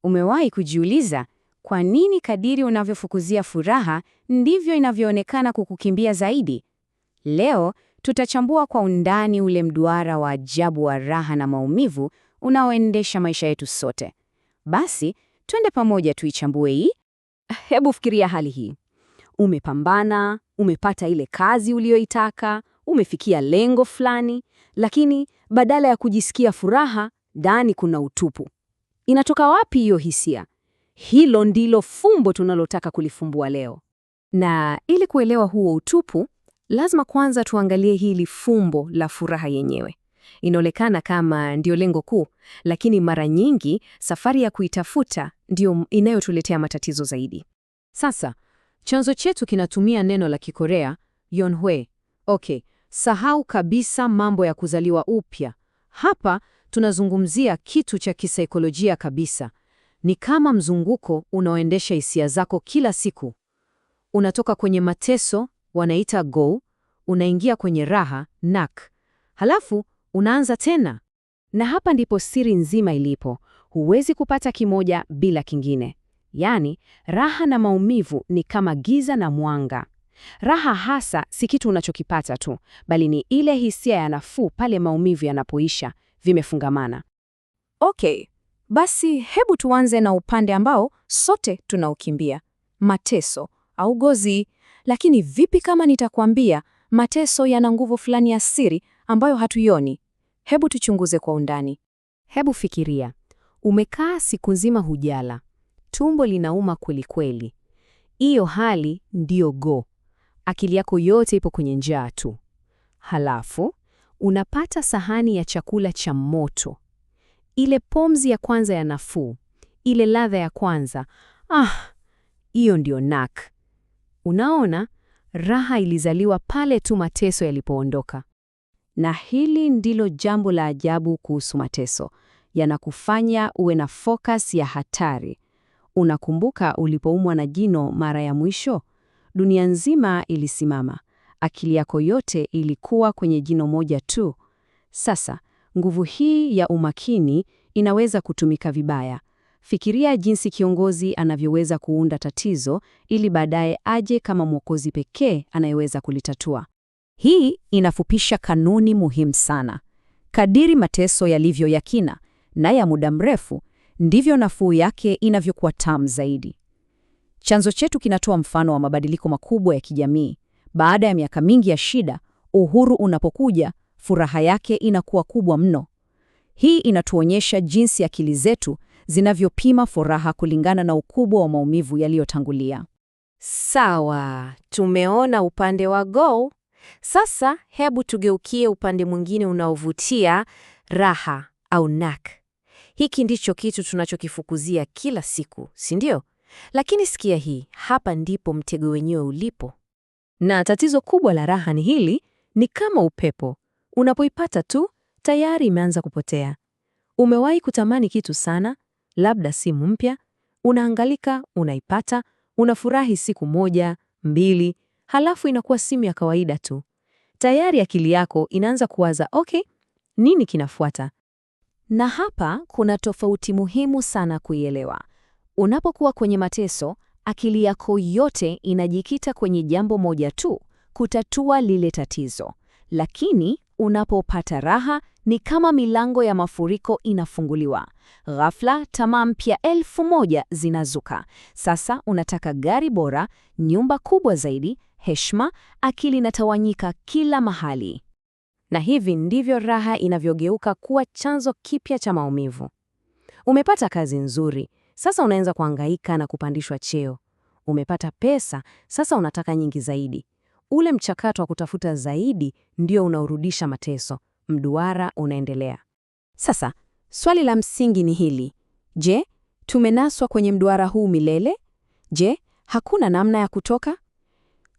Umewahi kujiuliza kwa nini kadiri unavyofukuzia furaha ndivyo inavyoonekana kukukimbia zaidi? Leo tutachambua kwa undani ule mduara wa ajabu wa raha na maumivu unaoendesha maisha yetu sote. Basi, twende pamoja tuichambue hii. Hebu fikiria hali hii. Umepambana, umepata ile kazi uliyoitaka, umefikia lengo fulani, lakini badala ya kujisikia furaha, ndani kuna utupu. Inatoka wapi hiyo hisia? Hilo ndilo fumbo tunalotaka kulifumbua leo. Na ili kuelewa huo utupu, lazima kwanza tuangalie hili fumbo la furaha yenyewe. Inaonekana kama ndio lengo kuu, lakini mara nyingi safari ya kuitafuta ndio inayotuletea matatizo zaidi. Sasa, chanzo chetu kinatumia neno la Kikorea, Yonhwe. Okay, sahau kabisa mambo ya kuzaliwa upya. Hapa tunazungumzia kitu cha kisaikolojia kabisa. Ni kama mzunguko unaoendesha hisia zako kila siku. Unatoka kwenye mateso, wanaita go, unaingia kwenye raha, nak. Halafu, unaanza tena. Na hapa ndipo siri nzima ilipo. Huwezi kupata kimoja bila kingine. Yaani, raha na maumivu ni kama giza na mwanga. Raha hasa si kitu unachokipata tu, bali ni ile hisia ya nafuu pale maumivu yanapoisha, vimefungamana. Okay, basi hebu tuanze na upande ambao sote tunaukimbia, mateso au gozi. Lakini vipi kama nitakwambia mateso yana nguvu fulani ya siri ambayo hatuioni? Hebu tuchunguze kwa undani. Hebu fikiria, umekaa siku nzima hujala, tumbo linauma kweli kweli. Hiyo hali ndiyo go. Akili yako yote ipo kwenye njaa tu. Halafu, unapata sahani ya chakula cha moto. Ile pumzi ya kwanza ya nafuu, ile ladha ya kwanza, hiyo ndio nak. Unaona, raha ilizaliwa pale tu mateso yalipoondoka. Na hili ndilo jambo la ajabu kuhusu mateso. Yanakufanya uwe na focus ya hatari. Unakumbuka ulipoumwa na jino mara ya mwisho? Dunia nzima ilisimama. Akili yako yote ilikuwa kwenye jino moja tu. Sasa, nguvu hii ya umakini inaweza kutumika vibaya. Fikiria jinsi kiongozi anavyoweza kuunda tatizo ili baadaye aje kama mwokozi pekee anayeweza kulitatua. Hii inafupisha kanuni muhimu sana. Kadiri mateso yalivyo ya kina na ya muda mrefu, ndivyo nafuu yake inavyokuwa tamu zaidi. Chanzo chetu kinatoa mfano wa mabadiliko makubwa ya kijamii. Baada ya miaka mingi ya shida, uhuru unapokuja, furaha yake inakuwa kubwa mno. Hii inatuonyesha jinsi akili zetu zinavyopima furaha kulingana na ukubwa wa maumivu yaliyotangulia. Sawa, tumeona upande wa go. Sasa hebu tugeukie upande mwingine unaovutia, raha au nak. Hiki ndicho kitu tunachokifukuzia kila siku, si ndio? Lakini sikia hii, hapa ndipo mtego wenyewe ulipo. Na tatizo kubwa la raha ni hili, ni kama upepo. Unapoipata tu, tayari imeanza kupotea. Umewahi kutamani kitu sana, labda simu mpya, unahangaika, unaipata, unafurahi siku moja, mbili, halafu inakuwa simu ya kawaida tu. Tayari akili yako inaanza kuwaza, okay, nini kinafuata? Na hapa kuna tofauti muhimu sana kuielewa. Unapokuwa kwenye mateso, akili yako yote inajikita kwenye jambo moja tu, kutatua lile tatizo. Lakini unapopata raha, ni kama milango ya mafuriko inafunguliwa. Ghafla, tamaa mpya 1000 zinazuka. Sasa unataka gari bora, nyumba kubwa zaidi, heshima, akili inatawanyika kila mahali. Na hivi ndivyo raha inavyogeuka kuwa chanzo kipya cha maumivu. Umepata kazi nzuri, sasa unaanza kuhangaika na kupandishwa cheo. Umepata pesa, sasa unataka nyingi zaidi. Ule mchakato wa kutafuta zaidi ndio unaurudisha mateso. Mduara unaendelea. Sasa, swali la msingi ni hili. Je, tumenaswa kwenye mduara huu milele? Je, hakuna namna ya kutoka?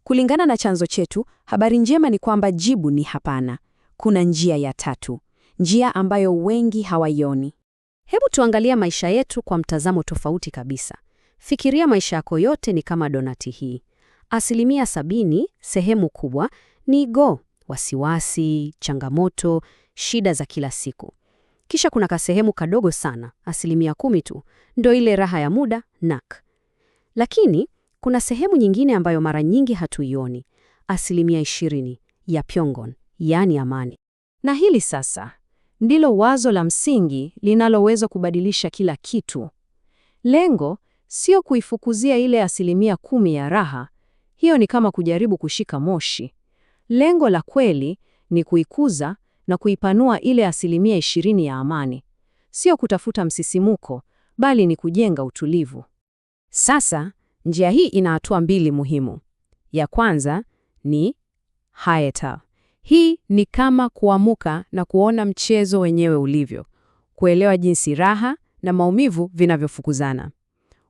Kulingana na chanzo chetu, habari njema ni kwamba jibu ni hapana. Kuna njia ya tatu. Njia ambayo wengi hawaioni. Hebu tuangalia maisha yetu kwa mtazamo tofauti kabisa. Fikiria maisha yako yote ni kama donati hii. 70%, sehemu kubwa, ni go, wasiwasi, changamoto, shida za kila siku. Kisha kuna kasehemu kadogo sana, 10% tu, ndo ile raha ya muda, nak. Lakini kuna sehemu nyingine ambayo mara nyingi hatuioni, 20% ya pyongon, yaani amani. Na hili sasa ndilo wazo la msingi linaloweza kubadilisha kila kitu. Lengo sio kuifukuzia ile 10% ya raha, hiyo ni kama kujaribu kushika moshi. Lengo la kweli ni kuikuza na kuipanua ile 20% ya amani. Sio kutafuta msisimuko, bali ni kujenga utulivu. Sasa, njia hii ina hatua 2 muhimu. Ya kwanza ni hayata. Hii ni kama kuamuka na kuona mchezo wenyewe ulivyo, kuelewa jinsi raha na maumivu vinavyofukuzana.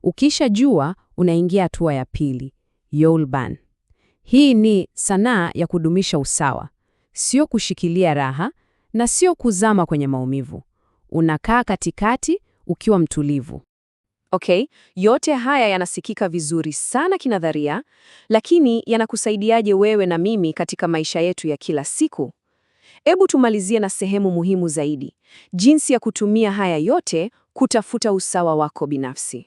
Ukishajua, unaingia hatua ya pili, yolban. Hii ni sanaa ya kudumisha usawa, sio kushikilia raha na sio kuzama kwenye maumivu. Unakaa katikati ukiwa mtulivu. Okay, yote haya yanasikika vizuri sana kinadharia, lakini yanakusaidiaje wewe na mimi katika maisha yetu ya kila siku? Hebu tumalizie na sehemu muhimu zaidi, jinsi ya kutumia haya yote kutafuta usawa wako binafsi.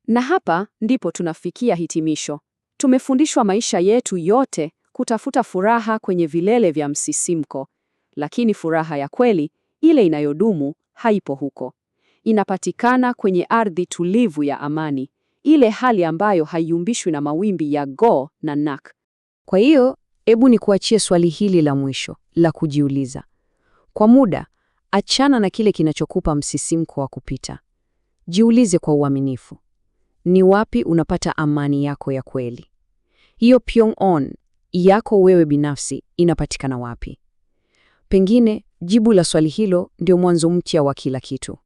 Na hapa ndipo tunafikia hitimisho. Tumefundishwa maisha yetu yote kutafuta furaha kwenye vilele vya msisimko, lakini furaha ya kweli, ile inayodumu, haipo huko. Inapatikana kwenye ardhi tulivu ya amani, ile hali ambayo haiumbishwi na mawimbi ya go na nak. Kwa hiyo, hebu nikuachie swali hili la mwisho la kujiuliza. Kwa muda, achana na kile kinachokupa msisimko wa kupita. Jiulize kwa uaminifu. Ni wapi unapata amani yako ya kweli? Hiyo pyongon yako wewe binafsi inapatikana wapi? Pengine jibu la swali hilo ndio mwanzo mpya wa kila kitu.